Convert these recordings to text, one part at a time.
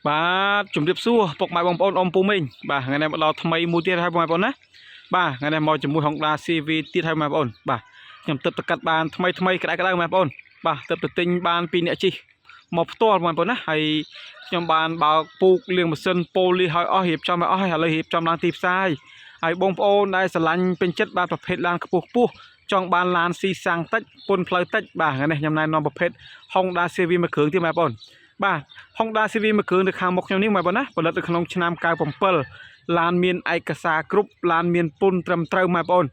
បាទជំរាបសួរពុកម៉ែបងប្អូនអ៊ំពូមីងបាទថ្ងៃនេះមកដល់ថ្មីមួយទៀតហើយបងប្អូនណាបាទថ្ងៃនេះមកជាមួយ Honda CV ទៀតហើយបងប្អូនបាទខ្ញុំទឹកទៅកាត់បានថ្មីក្តៅបងប្អូនបាទទឹកទៅទិញបាន2នាក់ជិះមកផ្ទាល់បងប្អូនណាហើយខ្ញុំបានបើកពូកលាងម៉ាស៊ីនប៉ូលីឲ្យអស់រៀបចំឲ្យអស់ហើយឥឡូវរៀបចំឡើងទីផ្សារហើយបងប្អូនដែលស្រឡាញ់ពេញចិត្តបាទប្រភេទឡានខ្ពស់ចង់បានឡានស៊ីសាំងតិចពុនផ្លូវតិចបាទថ្ងៃនេះខ្ញុំណែនាំប្រភេទ Honda CV មួយគ្រឿងទៀតបងប្អូនបាទ Honda CV មួយគ្រឿងនៅខាងមុខខ្ញុំនេះបងប្អូនណាផលិតនៅក្នុងឆ្នាំ97ឡានមានឯកសារគ្រប់ឡានមានពុនត្រឹមត្រូវបងប្អូន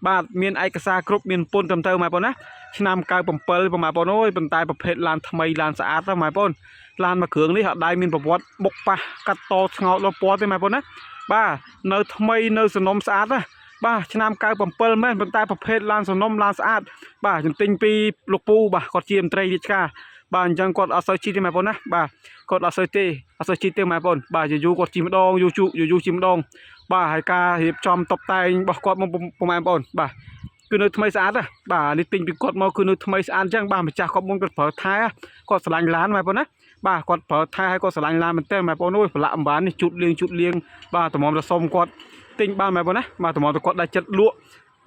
បាទមានឯកសារគ្រប់មានពុនត្រឹមត្រូវបងប្អូនណាឆ្នាំ97បងប្អូនអើយប៉ុន្តែប្រភេទឡានថ្មីឡានស្អាតណាបងប្អូនឡានមួយគ្រឿងនេះអត់ដែរមានប្រវត្តិបុកប៉ះកាត់តស្ងោតលពណ៌ទេបងប្អូនណាបាទនៅថ្មីនៅសំណុំស្អាតណាបាទឆ្នាំ97មែនប៉ុន្តែប្រភេទឡានសំណុំឡានស្អាតបាទខ្ញុំទិញពីលោកពូបាទគាត់ជាមន្ត្រីរាជការបាទអញ្ចឹងគាត់អត់សូវជីទេបងប្អូនណាបាទគាត់អត់សូវជីទេបងប្អូនបាទយូរគាត់ជីម្ដងយូរជីម្ដងបាទហើយការរៀបចំតុបតែងរបស់គាត់មកបងប្អូនបាទគឺនៅថ្មីស្អាតណាបាទនេះទិញពីគាត់មកគឺនៅថ្មីស្អាតអញ្ចឹងបាទម្ចាស់គាត់មុនគាត់ប្រើថែគាត់ស្រឡាញ់ឡានបងប្អូនណាបាទគាត់ប្រើថែហើយគាត់ស្រឡាញ់ឡានមែនទែនបងប្អូនអើយប្រឡាក់អំបាននេះជូតលាងបាទតម្រាំទៅសុំគាត់ទិញបានបងប្អូនណាបាទតម្រាំទៅគាត់ដាច់ចិត្តលក់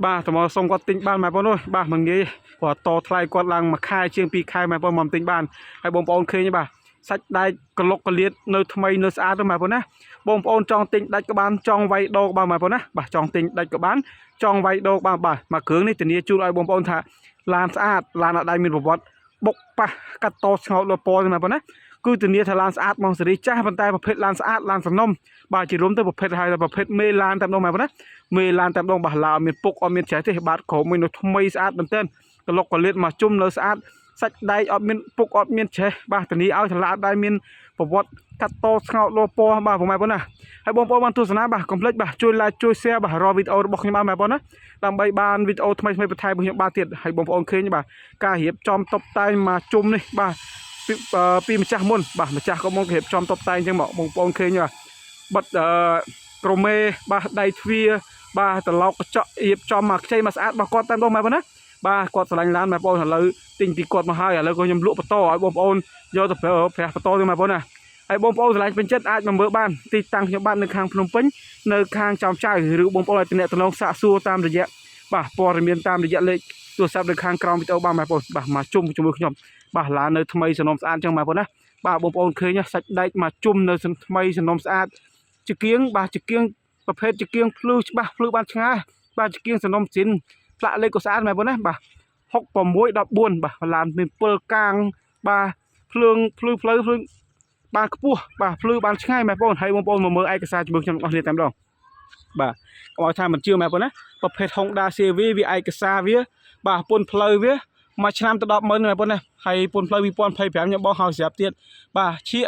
បាទតម្រាំសុំគាត់ទិញបានបងប្អូនអើយបាទមិនងាយគាត់តថ្លៃគាត់ឡើងមួយខែជាង2ខែបងប្អូនមកទិញបានហើយបងប្អូនឃើញបាទសាច់ដែកក្លុកកលៀតនៅថ្មីនៅស្អាតបងប្អូនណាបងប្អូនចង់ទិញដាច់ក៏បានចង់វាយដោក៏បានបងប្អូនណាបាទចង់ទិញដាច់ក៏បានចង់វាយដោបានបាទមួយគ្រឿងនេះធានាជូនឲ្យបងប្អូនថាឡានស្អាតឡានអត់ដែរមានប្រវត្តិបុកប៉ះកាត់តស្ងោតលពណ៌ទេបងប្អូនណាគឺធានាថាឡានស្អាតមកសេរីចាស់ប៉ុន្តែប្រភេទឡានស្អាតឡានសំណុំបាទជារួមទៅប្រភេទហើយប្រភេទមេឡានតែម្ដងបងប្អូនណាមេឡានតែម្ដងបាទឡានមានពុកអត់មានច្រេះទេបាទក្រោមមួយនៅថ្មីស្អាតមែនទែនក្លុកកលៀតមកជុំនៅស្អាតសាច់ដែកអត់មានពុកអត់មានច្រេះបាទធានាឲ្យឆ្លាតដែរមានប្រវត្តិកាត់តស្ងោតលពណ៌បាទបងប្អូនណាហើយបងប្អូនបានទស្សនាបាទកុំភ្លេចបាទជួយ like ជួយ share បាទរកវីដេអូរបស់ខ្ញុំបានបងប្អូនណាដើម្បីបានវីដេអូថ្មីបន្ថែមរបស់ខ្ញុំបានទៀតហើយបងប្អូនឃើញបាទការរៀបចំតុបតែងមកជុំនេះបាទពីម្ចាស់មុនបាទម្ចាស់ក៏មករៀបចំតុបតែងអញ្ចឹងបងប្អូនឃើញបាទបិទក្រមេបាទដៃទ្វារបាទត្រឡោកកញ្ចក់រៀបចំមកខ្ចីមកស្អាតរបស់គាត់តែម្ដងបងប្អូនណាបាទគាត់ស្រឡាញ់ឡានបងប្អូនឥឡូវទិញពីគាត់មកហើយឥឡូវក៏ខ្ញុំលក់បន្តឲ្យបងប្អូនយកទៅប្រើប្រាស់បន្តទៅបងប្អូនណាហើយបងប្អូនស្រឡាញ់ពេញចិត្តអាចមកមើលបានទីតាំងខ្ញុំបាននៅខាងភ្នំពេញនៅខាងចောင်းចៅឬបងប្អូនអាចទំនាក់ទំនងសាកសួរតាមរយៈបាទព័ត៌មានតាមរយៈលេខទូរស័ព្ទនៅខាងក្រោមវីដេអូបានបងប្អូនបាទមកជុំជាមួយខ្ញុំបាទឡាននៅថ្មីសំណុំស្អាតអញ្ចឹងបងប្អូនណាបាទបងប្អូនឃើញសាច់ដែកមកជុំនៅថ្មីសំណុំស្អាតជាគៀងបាទជាគៀងប្រភេទជាគៀងភ្លឺច្បាស់ភ្លឺបានឆ្ងាយបាទជាគៀងសំណុំជីនផ្លាកលេខក៏ស្អាតបងប្អូនណាបាទ6614បាទឡានមាន7កាងបាទភ្លើងផ្លូវបានខ្ពស់បាទភ្លឺបានឆ្ងាយបងប្អូនហើយបងប្អូនមកមើលឯកសារជាមួយខ្ញុំអស់គ្នាតែម្ដងបាទកុំឲ្យថាមិនជឿបងប្អូនណាប្រភេទ Honda CV វាឯកសារវាបាទពុនផ្លូវវាមួយឆ្នាំទៅ100000បងប្អូនណាហើយពុនផ្លូវ2025ខ្ញុំបោះហើយស្រាប់ទៀតបាទឈៀក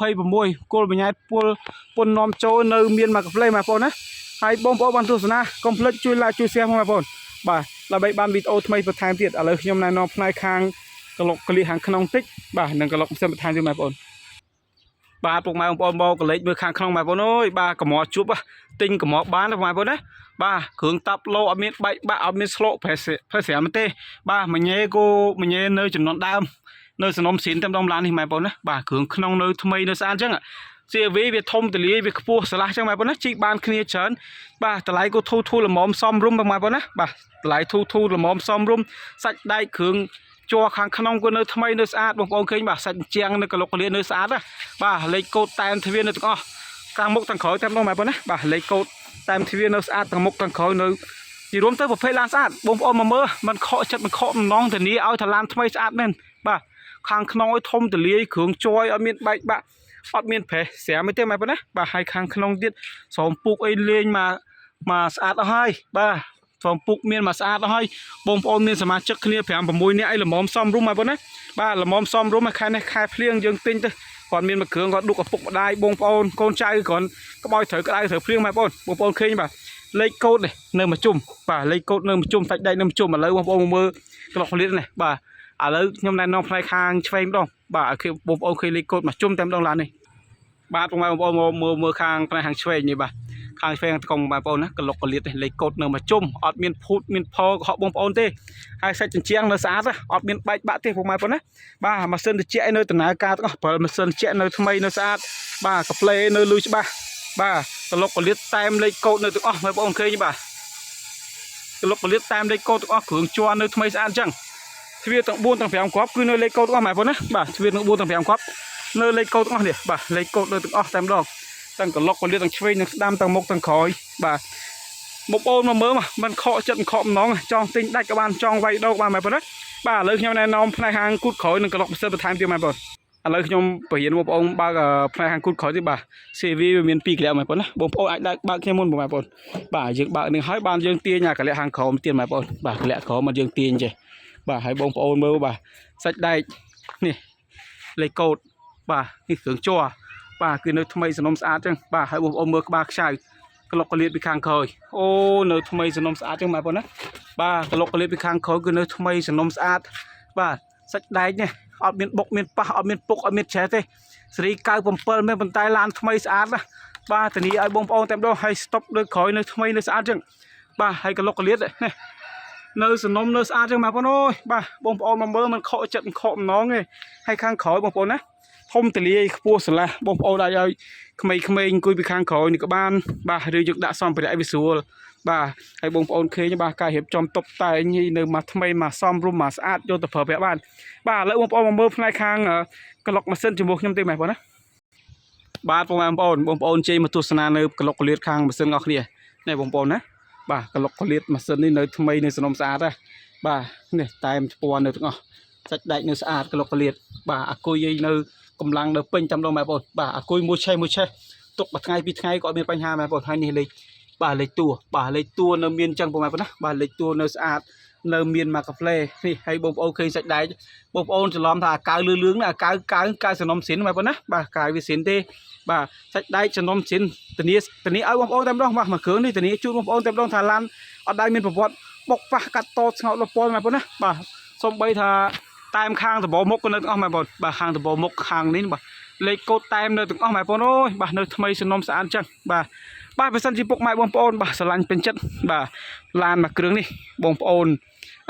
2026គោលបញ្ញត្តិពុននាំចូលនៅមានមកកាផ្លេបងប្អូនណាហើយបងប្អូនបានទស្សនាកុំភ្លេចជួយ like ជួយ share បងប្អូនបាទដើម្បីបានវីដេអូថ្មីបន្ថែមទៀតឥឡូវខ្ញុំណែនាំផ្នែកខាងក្លុកកលៀខាងក្នុងតិចបាទនិងក្លុកផ្សេងបន្ថែមទៀតបងប្អូនបាទពុកម៉ែបងប្អូនមកកលេចមើលខាងក្នុងបងប្អូនអើយបាទកម្រជប់ទិញកម្របានបងប្អូនណាបាទគ្រឿងតាប់ឡូអត់មានបែកបាក់អត់មានស្លោកប្រេស្រាមទេបាទមញ៉េគោមញ៉េនៅចំនួនដើមនៅសំណុំស៊ីនតែម្ដងឡាននេះបងប្អូនណាបាទគ្រឿងក្នុងនៅថ្មីនៅស្អាតអញ្ចឹងCRV វាធំទលាយវាខ្ពស់ស្រឡះអញ្ចឹងបងប្អូនណាជីកបានគ្នាច្រើនបាទតម្លៃក៏ធូរល្មមសមរម្យបងប្អូនណាបាទតម្លៃធូរល្មមសមរម្យសាច់ដែកគ្រឿងជ័រខាងក្នុងក៏នៅថ្មីនៅស្អាតបងប្អូនឃើញបាទសាច់ជាងនៅកលុកកលៀននៅស្អាតណាបាទលេខកូដតែមទ្វារនៅទាំងអស់ខាងមុខទាំងក្រោយតែម្ដងបងប្អូនណាបាទលេខកូដតែមទ្វារនៅស្អាតទាំងមុខទាំងក្រោយនៅជារួមទៅប្រភេទឡានស្អាតបងប្អូនមកមើលមិនខកចិត្តមិនខកម្ដងធានាឲ្យថាឡានថ្មីស្អាតមែនបាទខាងក្នុងឲ្យធំទលាយគ្រឿងជ័រអត់មានបែកបាក់អត់មានប្រេះស្រាមទេបងប្អូនណាបាទហើយខាងក្នុងទៀតស្រោមពុកអីលេងមកស្អាតអស់ហើយបាទស្រោមពុកមានមកស្អាតអស់ហើយបងប្អូនមានសមាជិកគ្នា5 6នាក់អីល្មមសមរម្យបងប្អូនណាបាទល្មមសមរម្យខែនេះខែភ្លៀងយើងទិញទៅគាត់មានមួយគ្រឿងគាត់ឌុកឪពុកម្ដាយបងប្អូនកូនចៅគាត់ក្បោយត្រូវក្តៅត្រូវភ្លៀងបងប្អូនឃើញបាទលេខកូដនេះនៅមួយជុំបាទលេខកូដនៅមួយជុំសាច់ដែកនៅមួយជុំឥឡូវបងប្អូនមើលក្លុកលៀននេះបាទឥឡូវខ្ញុំណែនាំផ្នែកខាងឆ្វេងម្ដងបាទឲ្យបងប្អូនឃើញលេខកូដមួយជុំតែម្ដងឡាននេះបាទបងប្អូនមើលខាងផ្នែកខាងឆ្វេងនេះបាទ ខាងឆ្វេងកងបងប្អូនណាកលុកកលៀតលេខកូដនៅមកជុំអត់មានភូតមានផលកុហកបងប្អូនទេហើយសាច់ចិញ្ចាំងនៅស្អាតអត់មានបែកបាក់ទេបងប្អូនណាបាទម៉ាស៊ីនត្រជាក់នៅដំណើរការទាំងអស់ប្រើម៉ាស៊ីនត្រជាក់នៅថ្មីនៅស្អាតបាទកាផ្លេនៅលឺច្បាស់បាទកលុកកលៀតតែមលេខកូដនៅទាំងអស់បងប្អូនឃើញបាទកលុកកលៀតតែមលេខកូដទាំងអស់គ្រឿងជ័រនៅថ្មីស្អាតអញ្ចឹងទ្វារទាំង4ទាំង5គ្រាប់គឺនៅលេខកូដទាំងអស់បងប្អូនណាបាទទ្វារទាំង4ទាំង5គ្រាប់នៅលេខកូដទាំងអស់នេះបាទលេខកូដនៅទាំងអស់តែម្ដងទាំងកលុកកលៀតទាំងឆ្វេងទាំងស្ដាំទាំងមុខទាំងក្រោយបាទបងប្អូនមកមើលមិនខកចិត្តខកម្ដងចង់ទិញដាច់ក៏បានចង់វាយដោកបានបងប្អូនណាបាទឥឡូវខ្ញុំណែនាំផ្នែកហាងគូតក្រោយនិងកលុកពិសេសបន្ថែមទៀតបងប្អូនឥឡូវខ្ញុំបរៀនបងប្អូនបើកផ្នែកហាងគូតក្រោយទៀតបាទ CV វាមាន2កលៈបងប្អូនណាបងប្អូនអាចបើកខ្ញុំមុនបងប្អូនបាទយើងបើកនឹងហើយបានយើងទាញកលៈហាងក្រោមទៀតបងប្អូនបាទកលៈក្រោមមកយើងទាញចេះបាទហើយបងប្អូនមើលបាទសាច់ដែកនេះលេខកូដបាទនេះគ្រឿងជ័របាទគឺនៅថ្មីសំណុំស្អាតចឹងបាទហើយបងប្អូនមើលក្បាលខ្ចៅកលុកកលៀតពីខាងក្រោយអូនៅថ្មីសំណុំស្អាតចឹងបងប្អូនណាបាទកលុកកលៀតពីខាងក្រោយគឺនៅថ្មីសំណុំស្អាតបាទសាច់ដែកនេះអត់មានបុកមានប៉ះអត់មានពុកអត់មានច្រេះទេសេរី97មានបន្តែឡានថ្មីស្អាតណាបាទធានាឲ្យបងប្អូនតែម្ដងហើយស្តុបលើក្រោយនៅថ្មីនៅស្អាតចឹងបាទហើយកលុកកលៀតនេះនៅសំណុំនៅស្អាតចឹងបងប្អូនអើយបាទបងប្អូនមកមើលមិនខកចិត្តមិនខកម្ដងទេហើយខាងក្រោយបងប្អូនណាធំទលាយខ្ពស់ស្រឡះបងប្អូនអាចឲ្យក្មេងៗអង្គុយពីខាងក្រោយនេះក៏បានបាទឬយើងដាក់សម្ភារៈវិស្រួលបាទហើយបងប្អូនឃើញបាទការរៀបចំតុបតែងនៅមកថ្មីមកសមរម្យមកស្អាតយកទៅប្រើប្រាស់បានបាទឥឡូវបងប្អូនមកមើលផ្នែកខាងក្លុកម៉ាស៊ីនជាមួយខ្ញុំទេបងប្អូនណាបាទបងប្អូនជ័យមកទស្សនានៅក្លុកកលៀតខាងម៉ាស៊ីនរបស់គ្នានេះបងប្អូនណាបាទក្លុកកលៀតម៉ាស៊ីននេះនៅថ្មីនៅសំណុំស្អាតណាបាទនេះតែមស្ពាន់នៅទាំងអស់សាច់ដែកនៅស្អាតក្លុកកលៀតបាទអាគុយនៅកម្លាំងនៅពេញតាមដងបងប្អូនបាទអាគុយមួយឆេះទុកមួយថ្ងៃពីរថ្ងៃក៏អត់មានបញ្ហាបងប្អូនហើយនេះលេខបាទលេខតួនៅមានចឹងបងប្អូនណាបាទលេខតួនៅស្អាតនៅមានមកកាហ្វេនេះហើយបងប្អូនឃើញសាច់ដែកបងប្អូនច្រឡំថាអាកៅលឿងណាអាកៅសំណុំសិនបងប្អូនណាបាទកៅវាសិនទេបាទសាច់ដែកសំណុំសិនធានាឲ្យបងប្អូនតែម្ដងបាទមួយគ្រឿងនេះធានាជូនបងប្អូនតែម្ដងថាឡានអត់ដែលមានប្រវត្តិបុកប៉ះកាត់តស្ងោតលពណ៌បងប្អូនណាបាទសូម្បីថាតែមខាងដបមុខក៏នៅទាំងអស់បងប្អូនបាទខាងដបមុខខាងនេះបាទលេខកូដតែមនៅទាំងអស់បងប្អូនអើយបាទនៅថ្មីសំណុំស្អាតចឹងបាទបើសិនជាពុកម៉ែបងប្អូនបាទស្រឡាញ់ពេញចិត្តបាទឡានមួយគ្រឿងនេះបងប្អូន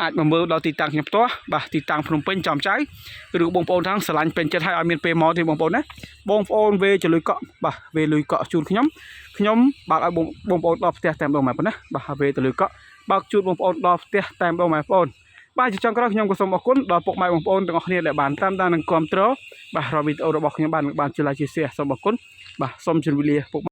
អាចមកមើលដល់ទីតាំងខ្ញុំផ្ទាល់បាទទីតាំងភ្នំពេញចំចៅឬបងប្អូនទាំងស្រឡាញ់ពេញចិត្តហើយឲ្យមានពេលមកទេបងប្អូនណាបងប្អូនវេចលុយកក់បាទវេលុយកក់ជូនខ្ញុំបើកឲ្យបងប្អូនដល់ផ្ទះតែម្ដងបងប្អូនណាបាទវេទៅលុយកក់បើកជូនបងប្អូនដល់ផ្ទះតែម្ដងបងប្អូនបាទជាចុងក្រោយខ្ញុំក៏សូមអរគុណដល់ពុកម៉ែបងប្អូនទាំងអស់គ្នាដែលបានតាមដាននិងគាំទ្របាទរាល់វីដេអូរបស់ខ្ញុំបានជួយ like chia sẻ សូមអរគុណបាទសូមជម្រាបលាពុក